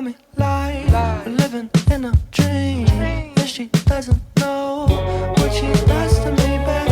let me lie. We're living in a dream, and she doesn't know what she does to me, babe.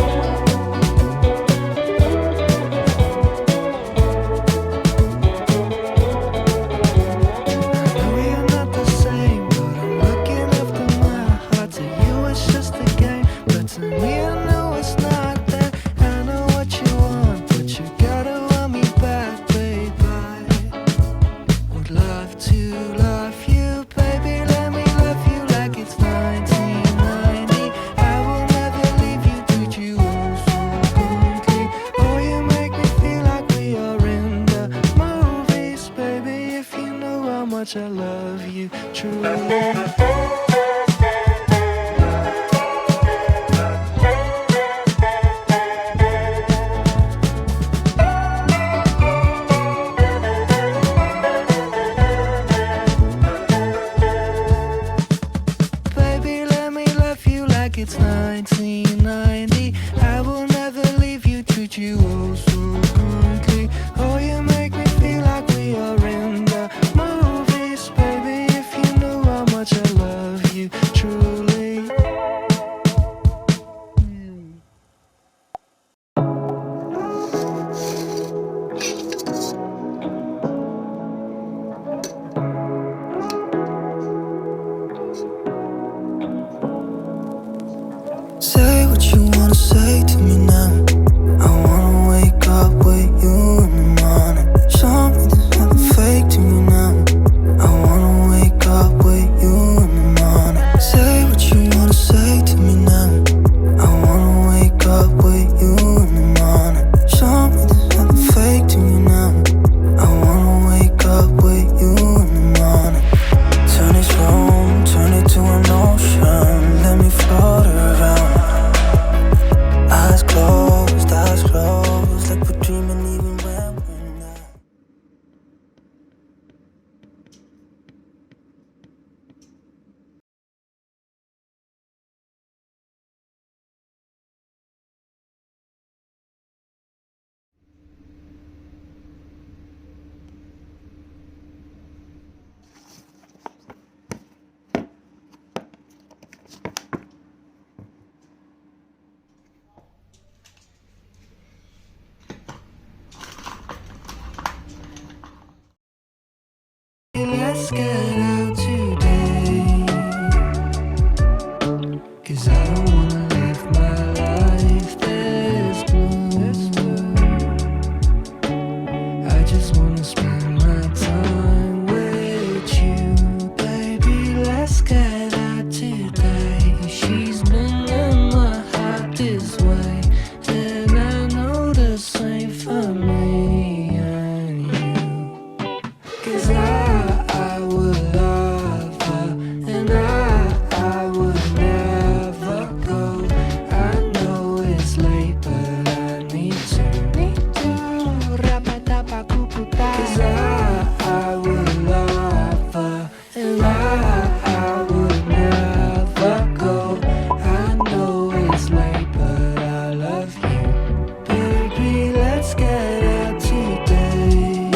I love you truly. Baby, let me love you like it's 1990. I will never leave you, treat you oh so kindly. Oh, you make me feel like we are in the movies, baby. If you knew how much I love you truly. Say what you wanna say to me now. I wanna wake up with you in the morning. Show me there's nothing fake to me now. I wanna wake up with you in the morning. Say what you wanna say to me now. I wanna wake up with you in the morning. Show me there's nothing fake to me now. I wanna wake up with you in the morning. Turn this room, turn it to an ocean. Let me float around. Eyes closed, like we're dreaming even when we're not. Let's get out today, 'cause I don't wanna live my life this blue. I just wanna spend my time with you, baby. Let's get out today. She's been in my heart this way, and I know the same for me and you. 'Cause I would love her, and I would never go. I know it's late, but I need to. 'Cause I would love her, and I would never go. I know it's late, but I love you, baby. Let's get out today.